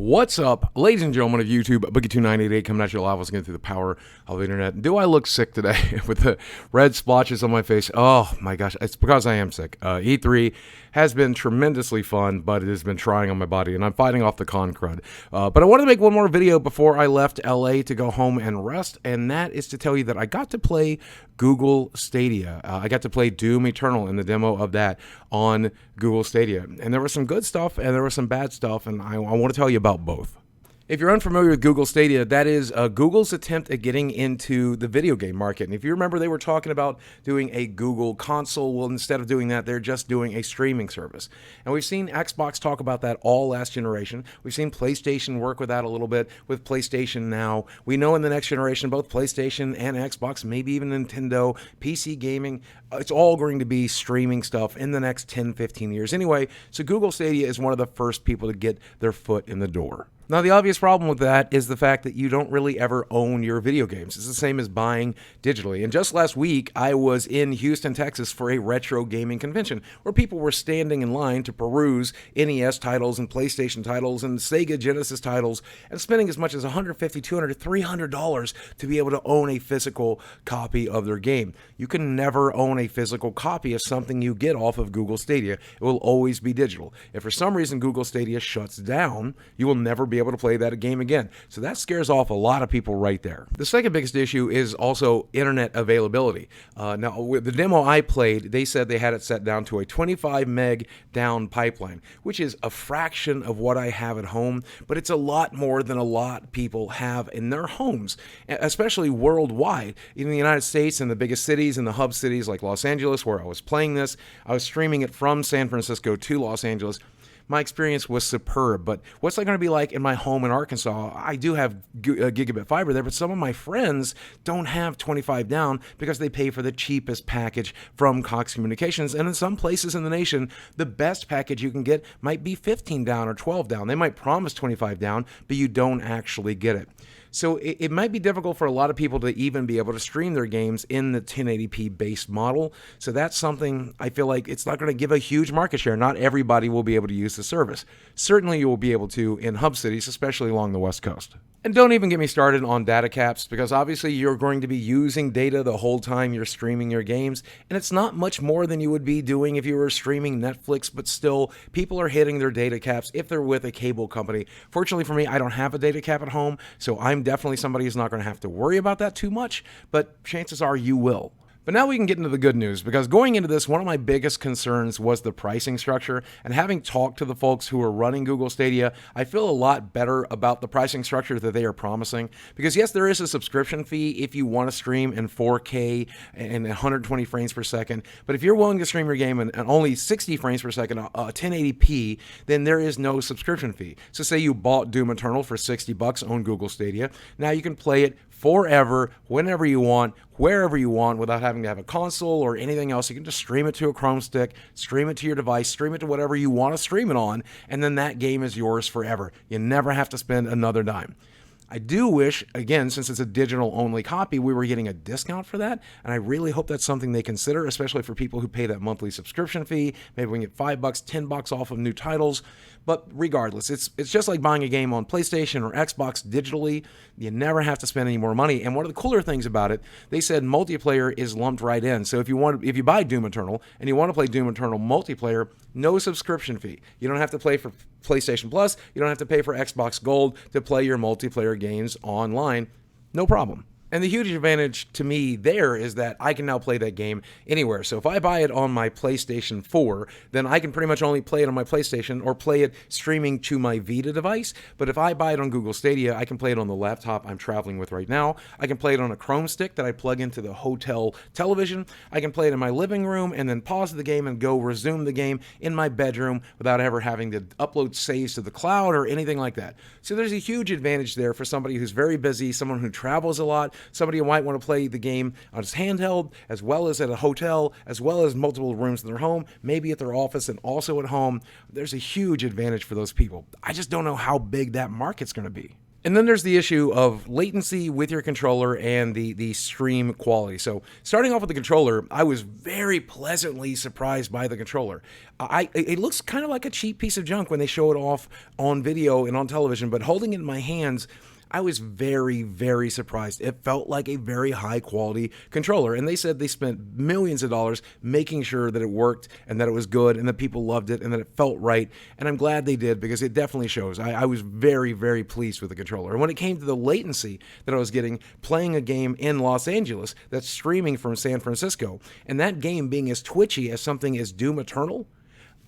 What's up, ladies and gentlemen of YouTube? Boogie2988 coming at you live once again through the power of the internet. Do I look sick today with the red splotches on my face? Oh my gosh, it's because I am sick. E3 has been tremendously fun, but it has been trying on my body, and I'm fighting off the con crud. But I wanted to make one more video before I left LA to go home and rest, and that is to tell you that I got to play Google Stadia. I got to play Doom Eternal in the demo of that on Google Stadia, and there was some good stuff and there was some bad stuff, and I want to tell you about both. If you're unfamiliar with Google Stadia, that is Google's attempt at getting into the video game market. And if you remember, they were talking about doing a Google console. Well, instead of doing that, they're just doing a streaming service. And we've seen Xbox talk about that all last generation. We've seen PlayStation work with that a little bit with PlayStation Now. We know in the next generation, both PlayStation and Xbox, maybe even Nintendo, PC gaming, it's all going to be streaming stuff in the next 10, 15 years. Anyway, so Google Stadia is one of the first people to get their foot in the door. Now, the obvious problem with that is the fact that you don't really ever own your video games. It's the same as buying digitally. And just last week, I was in Houston, Texas for a retro gaming convention where people were standing in line to peruse NES titles and PlayStation titles and Sega Genesis titles and spending as much as $150, $200, $300 to be able to own a physical copy of their game. You can never own a physical copy of something you get off of Google Stadia. It will always be digital. If for some reason Google Stadia shuts down, you will never be able to play that game again. So that scares off a lot of people right there. The second biggest issue is also internet availability. Now, with the demo I played, they said they had it set down to a 25 meg down pipeline, which is a fraction of what I have at home, but it's a lot more than a lot of people have in their homes, especially worldwide. In the United States and the biggest cities and the hub cities like Los Angeles, where I was playing this, I was streaming it from San Francisco to Los Angeles. My experience was superb, but what's that going to be like in my home in Arkansas? I do have gigabit fiber there, but some of my friends don't have 25 down because they pay for the cheapest package from Cox Communications. And in some places in the nation, the best package you can get might be 15 down or 12 down. They might promise 25 down, but you don't actually get it. So it might be difficult for a lot of people to even be able to stream their games in the 1080p based model. So that's something I feel like it's not going to give a huge market share. Not everybody will be able to use the service. Certainly you will be able to in hub cities, especially along the West Coast. And don't even get me started on data caps, because obviously you're going to be using data the whole time you're streaming your games, and it's not much more than you would be doing if you were streaming Netflix, but still, people are hitting their data caps if they're with a cable company. Fortunately for me, I don't have a data cap at home, so I'm definitely somebody who's not going to have to worry about that too much, but chances are you will. But now we can get into the good news, because going into this, one of my biggest concerns was the pricing structure. And having talked to the folks who are running Google Stadia, I feel a lot better about the pricing structure that they are promising. Because yes, there is a subscription fee if you want to stream in 4K and 120 frames per second. But if you're willing to stream your game in only 60 frames per second, 1080p, then there is no subscription fee. So say you bought Doom Eternal for $60 on Google Stadia. Now you can play it forever, whenever you want, wherever you want, without having to have a console or anything else. You can just stream it to a Chrome stick, stream it to your device, stream it to whatever you want to stream it on, and then that game is yours forever. You never have to spend another dime. I do wish, again, since it's a digital-only copy, we were getting a discount for that, and I really hope that's something they consider, especially for people who pay that monthly subscription fee. Maybe we can get $5, $10 off of new titles. But regardless, it's just like buying a game on PlayStation or Xbox digitally. You never have to spend any more money. And one of the cooler things about it, they said multiplayer is lumped right in. So if you buy Doom Eternal and you want to play Doom Eternal multiplayer, no subscription fee. You don't have to play for PlayStation Plus. You don't have to pay for Xbox Gold to play your multiplayer games online. No problem. And the huge advantage to me there is that I can now play that game anywhere. So if I buy it on my PlayStation 4, then I can pretty much only play it on my PlayStation or play it streaming to my Vita device. But if I buy it on Google Stadia, I can play it on the laptop I'm traveling with right now. I can play it on a Chrome stick that I plug into the hotel television. I can play it in my living room and then pause the game and go resume the game in my bedroom without ever having to upload saves to the cloud or anything like that. So there's a huge advantage there for somebody who's very busy, someone who travels a lot, somebody who might want to play the game on his handheld, as well as at a hotel, as well as multiple rooms in their home, maybe at their office and also at home. There's a huge advantage for those people. I just don't know how big that market's going to be. And then there's the issue of latency with your controller and the stream quality. So starting off with the controller, I was very pleasantly surprised by the controller. It looks kind of like a cheap piece of junk when they show it off on video and on television, but holding it in my hands, I was very, very surprised. It felt like a very high quality controller. And they said they spent millions of dollars making sure that it worked and that it was good and that people loved it and that it felt right. And I'm glad they did because it definitely shows. I was very, very pleased with the controller. And when it came to the latency that I was getting playing a game in Los Angeles that's streaming from San Francisco, and that game being as twitchy as something as Doom Eternal,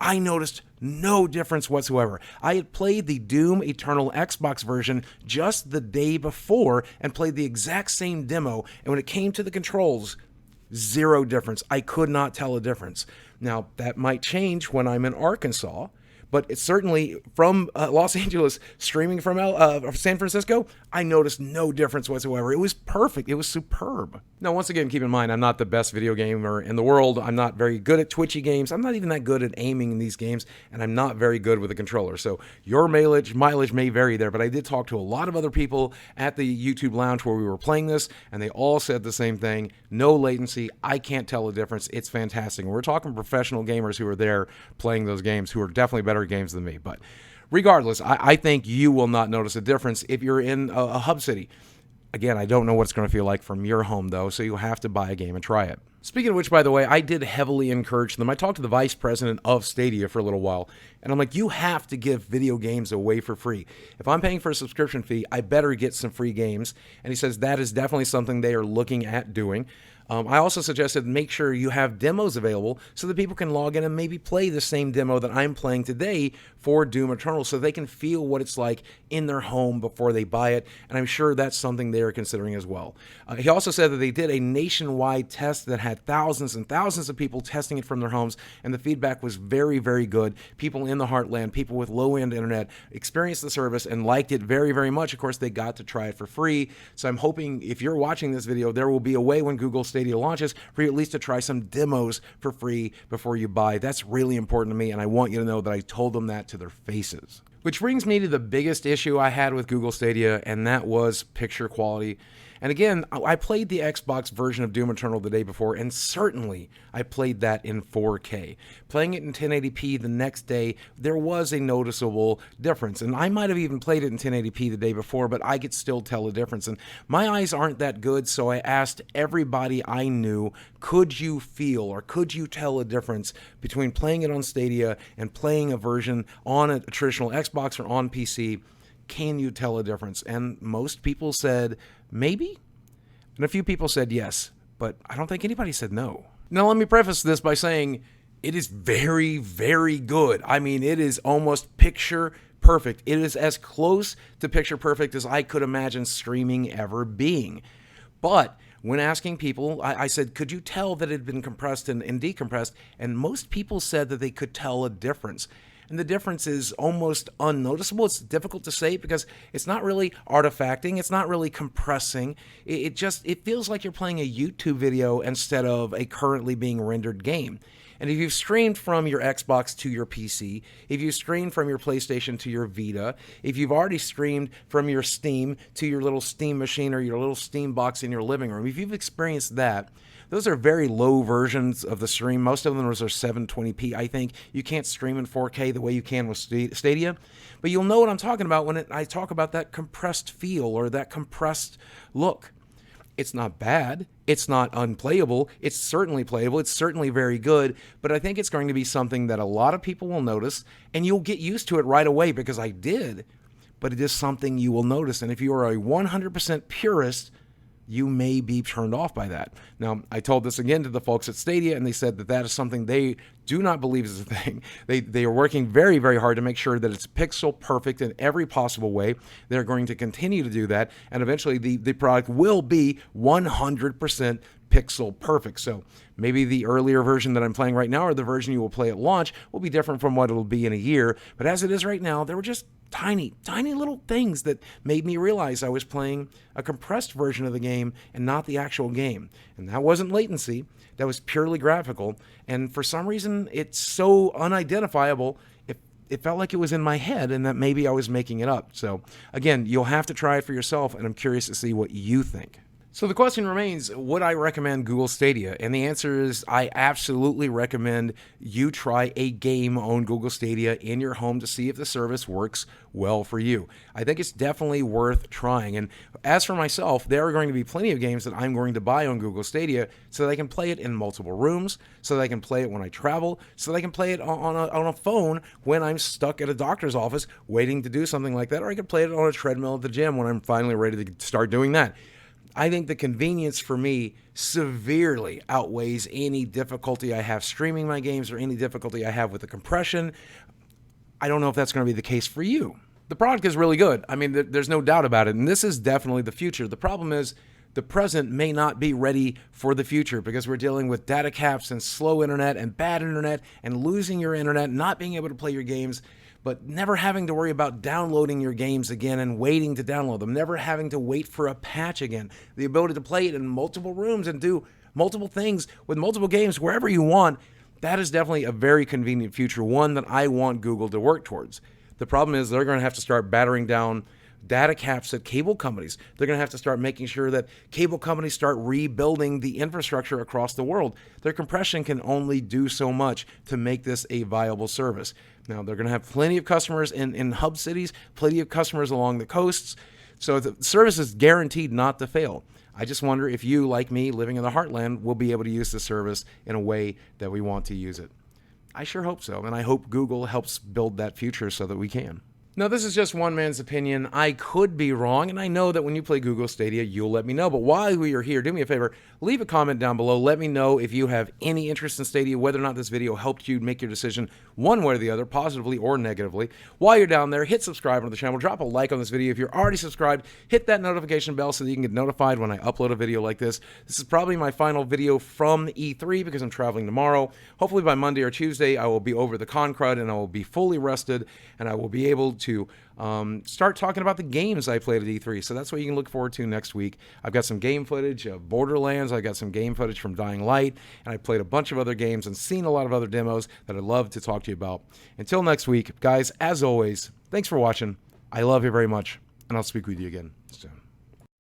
I noticed no difference whatsoever. I had played the Doom Eternal Xbox version just the day before and played the exact same demo, and when it came to the controls, zero difference. I could not tell a difference. Now, that might change when I'm in Arkansas, but it's certainly from Los Angeles streaming from San Francisco, I noticed no difference whatsoever. It was perfect. It was superb. Now, once again, keep in mind, I'm not the best video gamer in the world. I'm not very good at twitchy games. I'm not even that good at aiming in these games, and I'm not very good with a controller. So your mileage may vary there, but I did talk to a lot of other people at the YouTube lounge where we were playing this, and they all said the same thing. No latency. I can't tell a difference. It's fantastic. And we're talking professional gamers who are there playing those games who are definitely better games than me. But regardless, I think you will not notice a difference if you're in a hub city. Again, I don't know what it's going to feel like from your home, though, so you'll have to buy a game and try it. Speaking of which, by the way, I did heavily encourage them. I talked to the vice president of Stadia for a little while, and I'm like, you have to give video games away for free. If I'm paying for a subscription fee, I better get some free games. And he says that is definitely something they are looking at doing. I also suggested make sure you have demos available so that people can log in and maybe play the same demo that I'm playing today for Doom Eternal so they can feel what it's like in their home before they buy it. And I'm sure that's something they are considering as well. He also said that they did a nationwide test that had thousands and thousands of people testing it from their homes, and the feedback was very, very good. People in the heartland, people with low-end internet experienced the service and liked it very, very much. Of course, they got to try it for free. So I'm hoping if you're watching this video, there will be a way when Google Stadia launches for you at least to try some demos for free before you buy. That's really important to me, and I want you to know that I told them that to their faces. Which brings me to the biggest issue I had with Google Stadia, and that was picture quality. And again, I played the Xbox version of Doom Eternal the day before, and certainly I played that in 4K. Playing it in 1080p the next day, there was a noticeable difference. And I might have even played it in 1080p the day before, but I could still tell a difference. And my eyes aren't that good, so I asked everybody I knew, could you feel or could you tell a difference between playing it on Stadia and playing a version on a traditional Xbox or on PC? Can you tell a difference? And most people said maybe, and a few people said yes, but I don't think anybody said no. Now, let me preface this by saying it is very, very good. I mean, it is almost picture perfect. It is as close to picture perfect as I could imagine streaming ever being. But when asking people, I said, could you tell that it had been compressed and decompressed? And most people said that they could tell a difference. And the difference is almost unnoticeable. It's difficult to say because it's not really artifacting. It's not really compressing. It feels like you're playing a YouTube video instead of a currently being rendered game. And if you've streamed from your Xbox to your PC, if you've streamed from your PlayStation to your Vita, if you've already streamed from your Steam to your little Steam machine or your little Steam box in your living room, if you've experienced that, those are very low versions of the stream. Most of them are 720p, I think. You can't stream in 4K the way you can with Stadia. But you'll know what I'm talking about when I talk about that compressed feel or that compressed look. It's not bad. It's not unplayable. It's certainly playable. It's certainly very good. But I think it's going to be something that a lot of people will notice, and you'll get used to it right away because I did. But it is something you will notice. And if you are a 100% purist, you may be turned off by that. Now, I told this again to the folks at Stadia, and they said that that is something they do not believe is a thing. They are working very, very hard to make sure that it's pixel perfect in every possible way. They're going to continue to do that, and eventually the product will be 100% pixel perfect. So maybe the earlier version that I'm playing right now or the version you will play at launch will be different from what it'll be in a year. But as it is right now, there were just tiny little things that made me realize I was playing a compressed version of the game and not the actual game. And that wasn't latency. That was purely graphical. And for some reason, it's so unidentifiable. it felt like it was in my head and that maybe I was making it up. So again, you'll have to try it for yourself, and I'm curious to see what you think. So the question remains, would I recommend Google Stadia? And the answer is I absolutely recommend you try a game on Google Stadia in your home to see if the service works well for you. I think it's definitely worth trying. And as for myself, there are going to be plenty of games that I'm going to buy on Google Stadia so that I can play it in multiple rooms, so that I can play it when I travel, so that I can play it on a phone when I'm stuck at a doctor's office waiting to do something like that, or I can play it on a treadmill at the gym when I'm finally ready to start doing that. I think the convenience for me severely outweighs any difficulty I have streaming my games or any difficulty I have with the compression. I don't know if that's going to be the case for you. The product is really good. I mean, there's no doubt about it. And this is definitely the future. The problem is the present may not be ready for the future because we're dealing with data caps and slow internet and bad internet and losing your internet, not being able to play your games, but never having to worry about downloading your games again and waiting to download them, never having to wait for a patch again, the ability to play it in multiple rooms and do multiple things with multiple games wherever you want. That is definitely a very convenient future, one that I want Google to work towards. The problem is they're going to have to start battering down data caps at cable companies. They're going to have to start making sure that cable companies start rebuilding the infrastructure across the world. Their compression can only do so much to make this a viable service. Now, they're going to have plenty of customers in hub cities, plenty of customers along the coasts. So the service is guaranteed not to fail. I just wonder if you, like me, living in the heartland, will be able to use the service in a way that we want to use it. I sure hope so, and I hope Google helps build that future so that we can. Now, this is just one man's opinion. I could be wrong, and I know that when you play Google Stadia, you'll let me know. But while we are here, do me a favor, leave a comment down below. Let me know if you have any interest in Stadia, whether or not this video helped you make your decision one way or the other, positively or negatively. While you're down there, hit subscribe on the channel. Drop a like on this video. If you're already subscribed, hit that notification bell so that you can get notified when I upload a video like this. This is probably my final video from E3 because I'm traveling tomorrow. Hopefully by Monday or Tuesday, I will be over the con crud and I will be fully rested and I will be able to start talking about the games I played at E3. So that's what you can look forward to next week. I've got some game footage of Borderlands. I got some game footage from Dying Light, and I played a bunch of other games and seen a lot of other demos that I'd love to talk to you about. Until next week, guys, as always, thanks for watching. I love you very much, and I'll speak with you again soon.